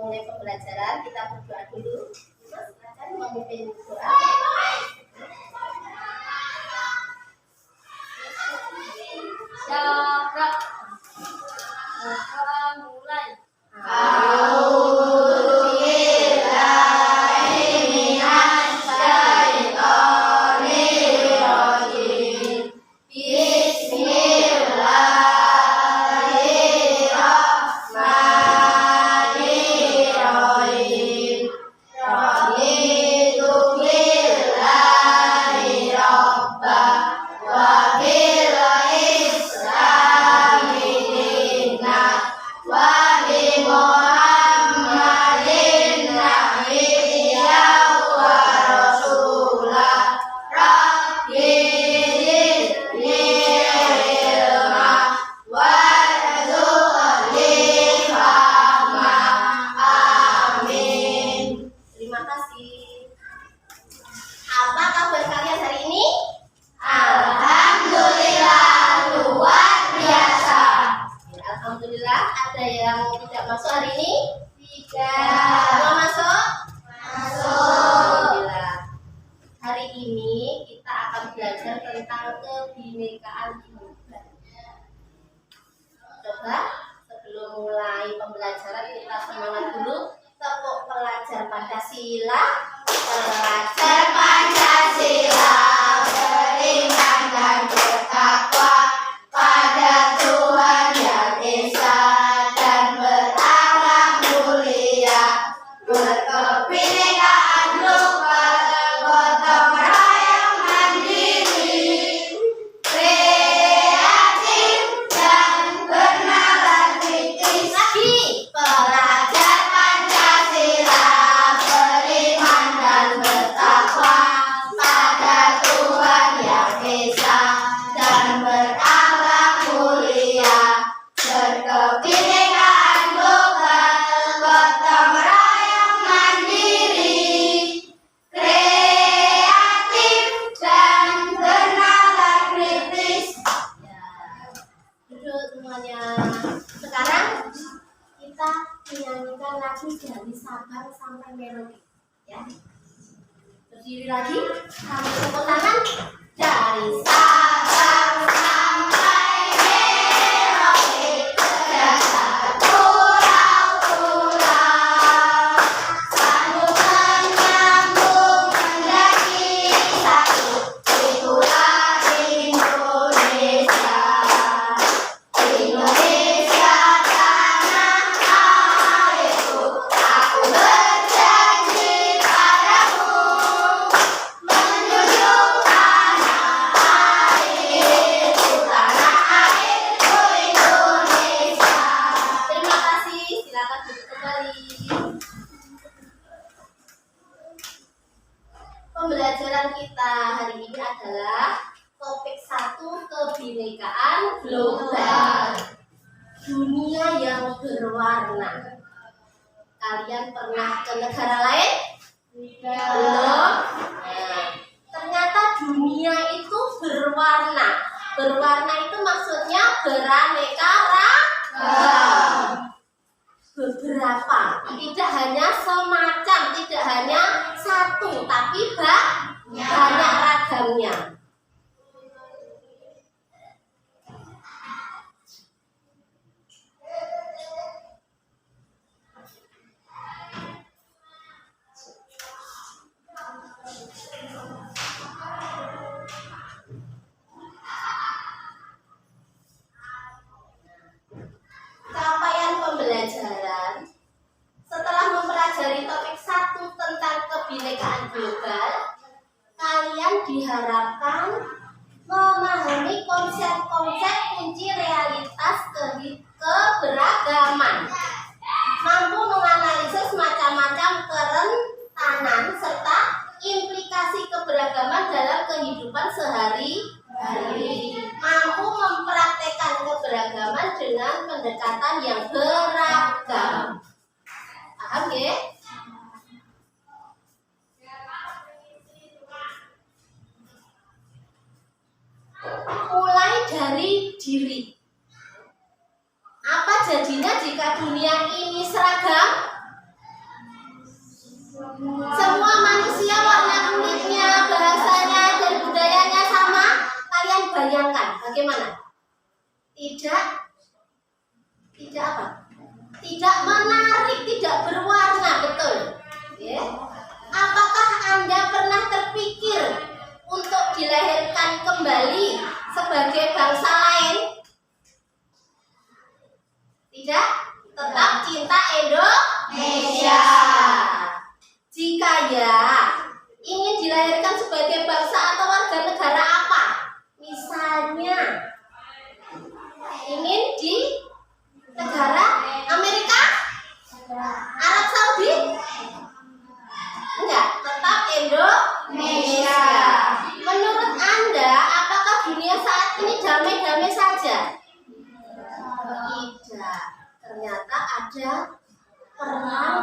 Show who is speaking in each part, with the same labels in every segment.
Speaker 1: memulai pembelajaran, kita berdoa dulu. Mas akan memimpin doa.
Speaker 2: Jarak. Mulai.
Speaker 1: Ada yang tidak masuk hari ini?
Speaker 2: Tidak.
Speaker 1: Semua masuk?
Speaker 2: Masuk.
Speaker 1: Alhamdulillah. Hari ini kita akan belajar tentang kebinekaan Indonesia. Coba sebelum mulai pembelajaran kita semangat dulu. Tepuk pelajar Pancasila. Pelajar
Speaker 2: Pancasila beriman dan bertakwa pada Tuhan Yang Esa dan berakhlak mulia, berkebinekaan global, gotong royong mandiri, kreatif dan bernalar kritis.
Speaker 1: lagi.
Speaker 2: Pelajar Pancasila beriman dan bertakwa pada Tuhan Yang Esa dan berakhlak mulia, berkebinekaan global, gotong royong mandiri, kreatif dan bernalar kritis.
Speaker 1: Duduk semuanya. Sekarang kita menyanyikan lagu dari Sabang sampai Merauke, ya. Berdiri lagi, kami tepuk tangan dari
Speaker 2: Sabang sampai Merauke, sejagat pulau-pulau, sambung menyambung mendaki satu, itulah Indonesia. Indonesia tanah airku, aku berjanji padamu, menjunjung tanah airku Indonesia.
Speaker 1: Terima kasih, silakan duduk kembali. Pembelajaran kita hari ini adalah topik 1, kebinekaan global. Dunia yang berwarna. Kalian pernah ke negara lain? Belum? Nah, ternyata dunia itu berwarna. Berwarna itu maksudnya beraneka ragam. Beberapa, tidak hanya semacam, tidak hanya satu, tapi banyak ragamnya. Capaian pembelajaran setelah mempelajari topik 1 tentang kebinekaan global, kalian diharapkan memahami konsep-konsep kunci realitas keberagaman, mampu menganalisis macam-macam kerentanan serta implikasi keberagaman dalam kehidupan sehari-hari, mampu mempraktekkan keberagaman dengan pendekatan yang beragam. Paham ya? Mulai dari diri. Apa jadinya jika dunia ini seragam?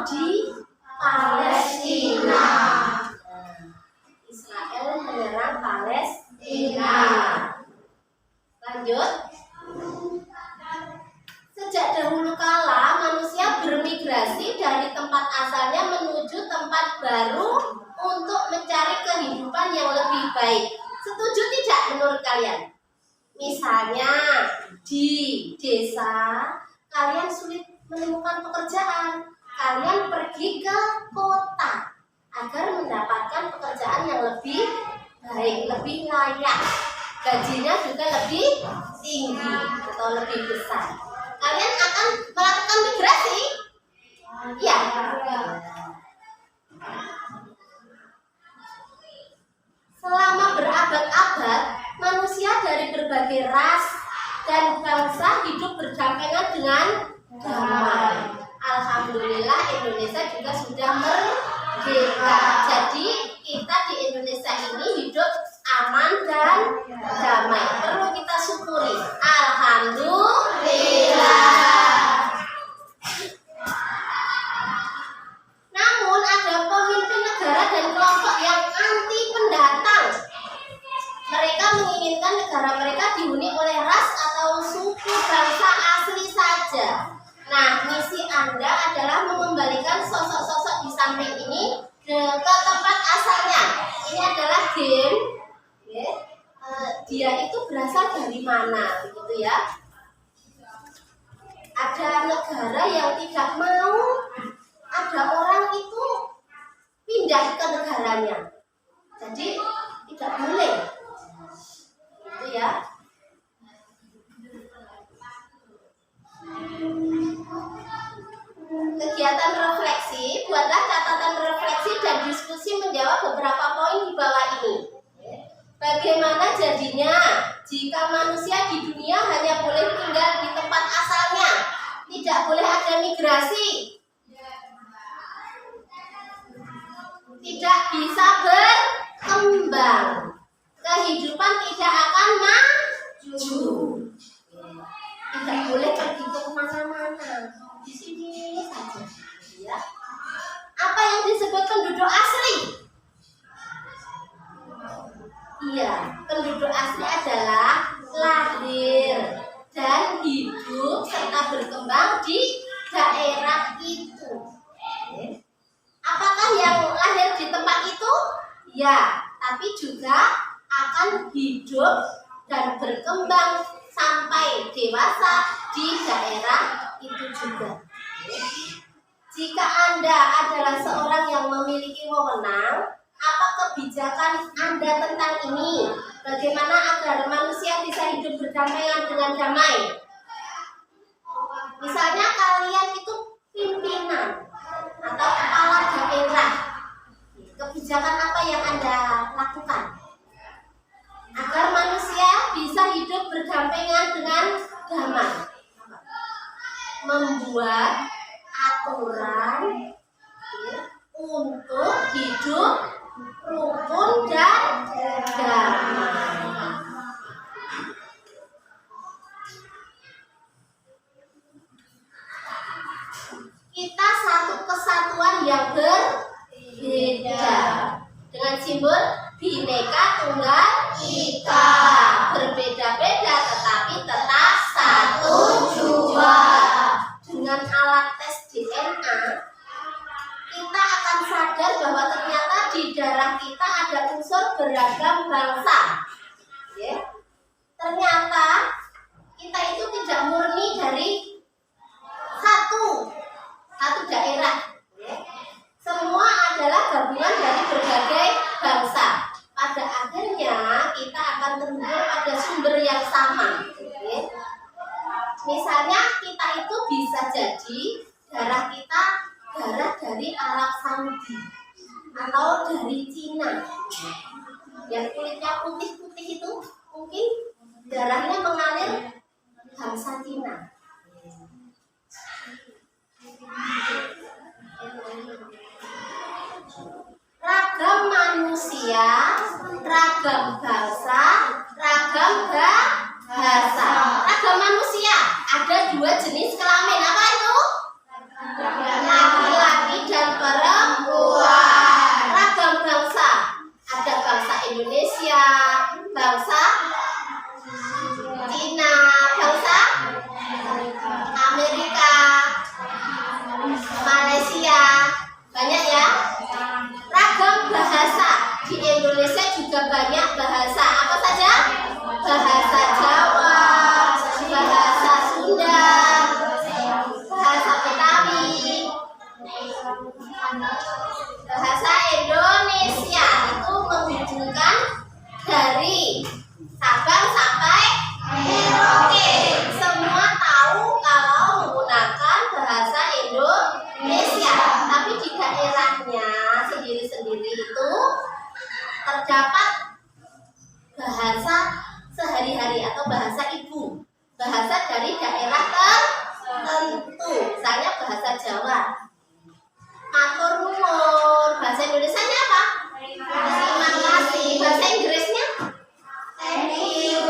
Speaker 1: di Palestina. Israel menyerang Palestina. Lanjut. Sejak dahulu kala manusia bermigrasi dari tempat asalnya menuju tempat baru untuk mencari kehidupan yang lebih baik. Setuju tidak menurut kalian? Misalnya di desa kalian sulit menemukan pekerjaan, kalian pergi ke kota agar mendapatkan pekerjaan yang lebih baik, lebih layak, gajinya juga lebih tinggi atau lebih besar. Kalian akan melakukan migrasi? Iya. Selama berabad-abad, manusia dari berbagai ras dan bangsa hidup berdampingan dengan damai. Alhamdulillah Indonesia juga sudah merdeka. Jadi kita di Indonesia ini hidup aman dan damai. Perlu kita syukuri. Alhamdulillah. Namun ada pemimpin negara dan kelompok yang anti pendatang. Mereka menginginkan negara mereka dihuni oleh ras atau suku bangsa asli saja. Nah, misi Anda adalah mengembalikan sosok-sosok di samping ini ke tempat asalnya. Ini adalah game. Dia itu berasal dari mana, begitu ya? Ada negara yang tidak mau ada orang itu pindah ke negaranya. Jadi tidak boleh. Itu ya. Kegiatan refleksi, buatlah catatan refleksi dan diskusi menjawab beberapa poin di bawah ini. Bagaimana jadinya jika manusia di dunia hanya boleh tinggal di tempat asalnya, tidak boleh ada migrasi, tidak bisa berkembang, kehidupan tidak akan maju, tidak boleh pergi ke kemana-mana, di sini saja. Ya. Apa yang disebut penduduk asli? Iya, penduduk asli adalah lahir dan hidup serta berkembang di daerah itu. Apakah yang lahir di tempat itu? Ya, tapi juga akan hidup dan berkembang sampai dewasa di daerah itu juga. Jika Anda adalah seorang yang memiliki wewenang, apa kebijakan Anda tentang ini? Bagaimana agar manusia bisa hidup berdampingan dengan damai? Misalnya kalian itu pimpinan atau kepala daerah. Kebijakan apa yang Anda lakukan agar manusia bisa hidup berdampingan dengan damai? Membuat aturan untuk hidup rukun dan damai. Kita satu kesatuan yang berbeda dengan simbol Bhinneka Tunggal Ika. Berbeda-beda tetapi tetap satu jua. Dengan alat tes DNA kita akan sadar bahwa ternyata di darah kita ada unsur beragam bangsa. Ternyata kita itu tidak murni dari satu daerah. Semua adalah gabungan dari berbagai bangsa. Pada akhirnya kita akan terhubung pada sumber yang sama. Misalnya kita itu bisa jadi darah kita darah dari Arab Saudi atau dari Cina. Yang kulitnya putih-putih itu mungkin darahnya mengalir bangsa Cina. Ragam manusia, ragam bangsa, ragam bahasa. Ragam manusia ada dua jenis kelamin. Apa itu? Laki-laki Bahasa Indonesia itu menghubungkan dari Sabang sampai Merauke. Semua tahu kalau menggunakan bahasa Indonesia, tapi di daerahnya sendiri-sendiri itu terdapat bahasa sehari-hari atau bahasa ibu, bahasa dari daerah tertentu, misalnya bahasa Jawa. Matur nuwun, bahasa Indonesianya apa? Terima kasih. Bahasa Inggrisnya? Thank you.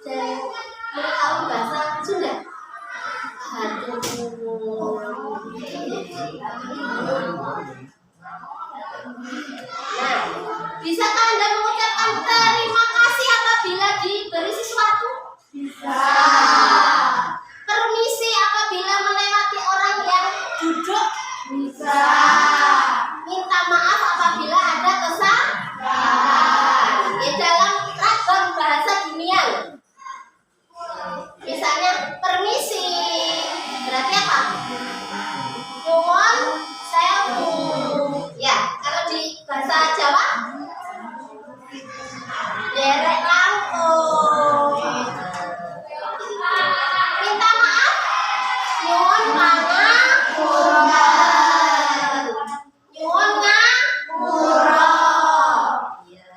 Speaker 1: Dan mau tahu bahasa Sunda? Aduh. Nah, bisakah Anda mengucapkan terima kasih apabila diberi sesuatu? Bisa. Permisi apabila melewati orang yang duduk? Bisa. Minta maaf apabila ada kesalahan. Ya, dalam ragam bahasa dunia. Misalnya permisi. Berarti apa? Nyuwun sewu. Ya, kalau di bahasa Jawa derek langkung. Minta maaf nyuwun pangapunten. Nyuwun ngapura. Iya.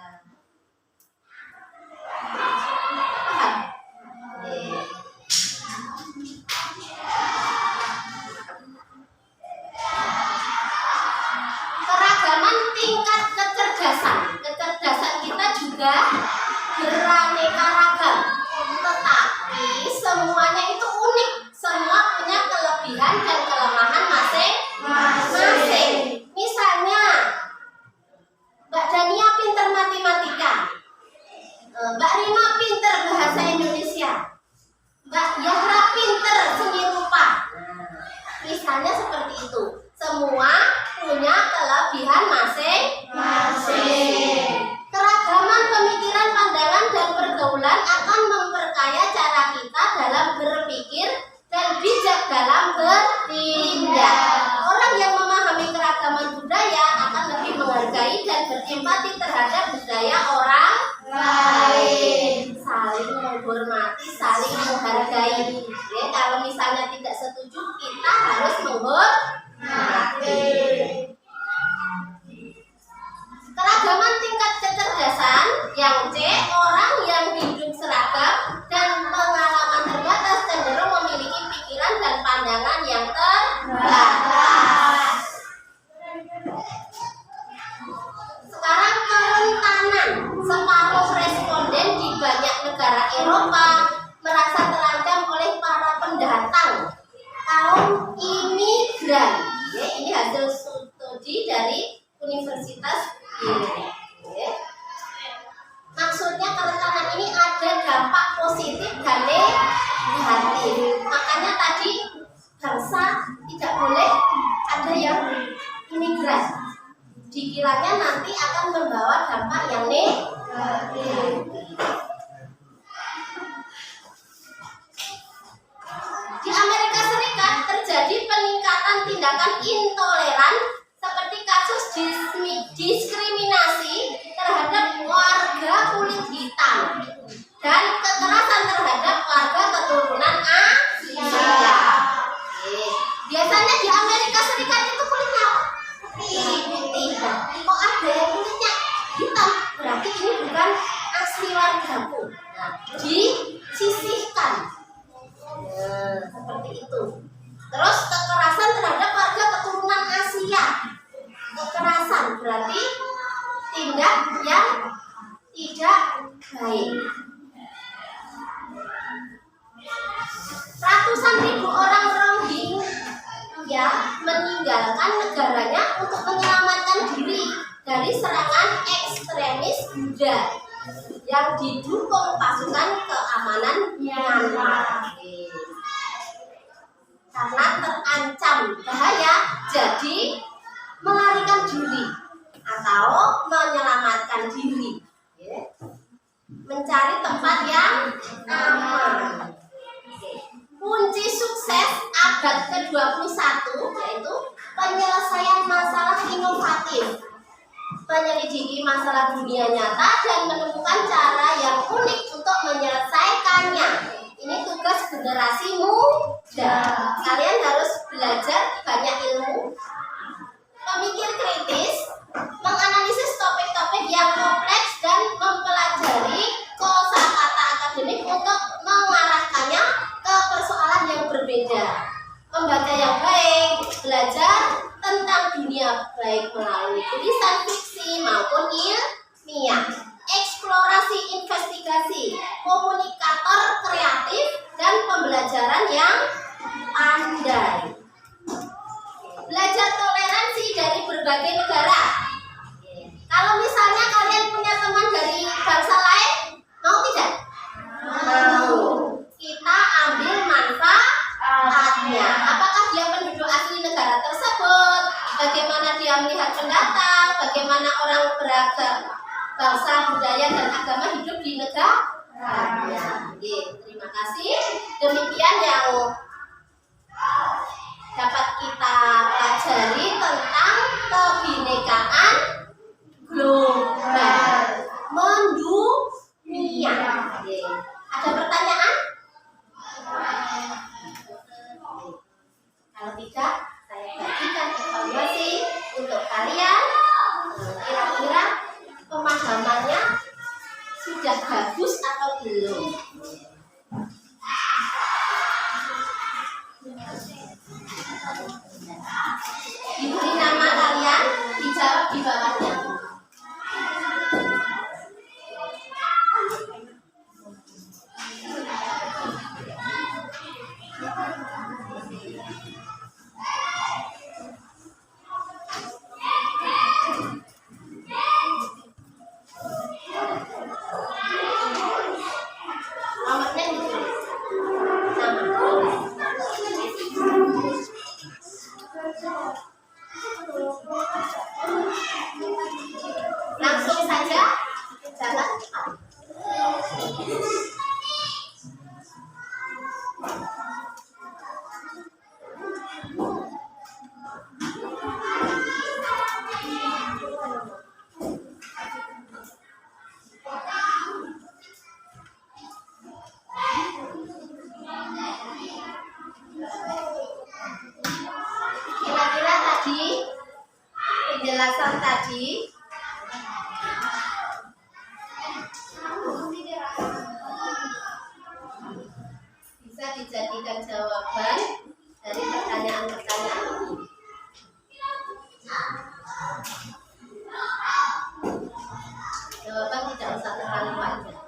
Speaker 1: Paham? Keragaman tingkat kecerdasan kita juga beraneka ragam, tetapi semuanya itu unik. Semua punya kelebihan dan kelemahan masing-masing. Misalnya Mbak Dania pinter matematika, Mbak Rima pinter bahasa Indonesia, Mbak Yahra pinter seni rupa. Misalnya seperti itu. Semua punya kelebihan masing-masing. Keragaman pemikiran, pandangan, dan pergaulan akan memperkaya cara kita dalam berpikir dan bijak dalam bertindak. Orang yang memahami keragaman budaya akan lebih menghargai dan berempati terhadap budaya orang lain. Saling menghormati, saling menghargai. Ya, kalau misalnya tidak setuju, kita harus menghormati. Keragaman tingkat kecerdasan yang C, orang yang hidup seragam dan pengalaman terbatas cenderung memiliki pikiran dan pandangan yang terbatas. Sekarang kerentanan. Separuh responden di banyak negara Eropa merasa terancam oleh para pendatang kaum imigran. Ya, ini hasil studi dari Universitas ya. Maksudnya kerentanan ini ada dampak positif dan negatif. Makanya tadi bangsa tidak boleh ada yang imigran. Dikiranya nanti akan membawa dampak yang negatif. Di Amerika Serikat terjadi peningkatan tindakan intoleran seperti kasus diskriminasi terhadap warga kulit hitam dan kekerasan terhadap warga keturunan Asia. Biasanya di Amerika Serikat itu kulitnya putih. Kok ada yang kulitnya hitam? Berarti ini bukan asli wargaku. Nah, disisihkan. Seperti itu. Terus kekerasan terhadap warga keturunan Asia. Kekerasan berarti tindak yang tidak baik. Ratusan ribu orang Rohingya meninggalkan negaranya untuk menyelamatkan diri dari serangan ekstremis Buddha yang didukung pasukan keamanan Myanmar. Karena terancam bahaya, jadi melarikan diri atau menyelamatkan diri, mencari tempat yang aman. Kunci sukses abad ke-21 yaitu penyelesaian masalah inovatif, menyelidiki masalah dunia nyata dan menemukan cara yang unik untuk menyelesaikannya. Ini tugas generasi muda. Kalian harus belajar banyak ilmu, memikir kritis, menganalisis topik-topik yang kompleks dan mempelajari kosakata akademik untuk mengarahkannya ke persoalan yang berbeda. Membaca yang baik, belajar tentang dunia baik melalui tulisan fiksi maupun ilmiah, eksplorasi investigasi, komunikator kreatif, dan pembelajaran yang pandai. Belajar toleransi dari berbagai negara. Kalau misalnya kalian punya teman dari bangsa lain, mau tidak? Mau. Kita ambil manfaatnya. Apakah dia penduduk asli negara tersebut? Bagaimana dia melihat pendatang? Bagaimana orang beragam bangsa, budaya, dan agama hidup di negaranya? Terima kasih. Demikian yang dapat kita pelajari tentang kebinekaan global mendunia. Ada pertanyaan? Kalau tidak, saya bagikan evaluasi untuk kalian. Kira-kira pemahamannya sudah bagus atau belum? Diberi nama kalian, dijawab di bawahnya. Nomornya ditulis. Langsung saja jalan cepat. Kira-kira tadi penjelasan tadi bisa dijadikan jawaban dari pertanyaan-pertanyaan ini. Jawaban tidak usah terlalu panjang.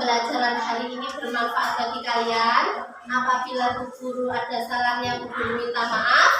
Speaker 1: pembelajaran hari ini bermanfaat bagi kalian. Apabila Bu Guru ada salahnya, Bu Guru minta maaf.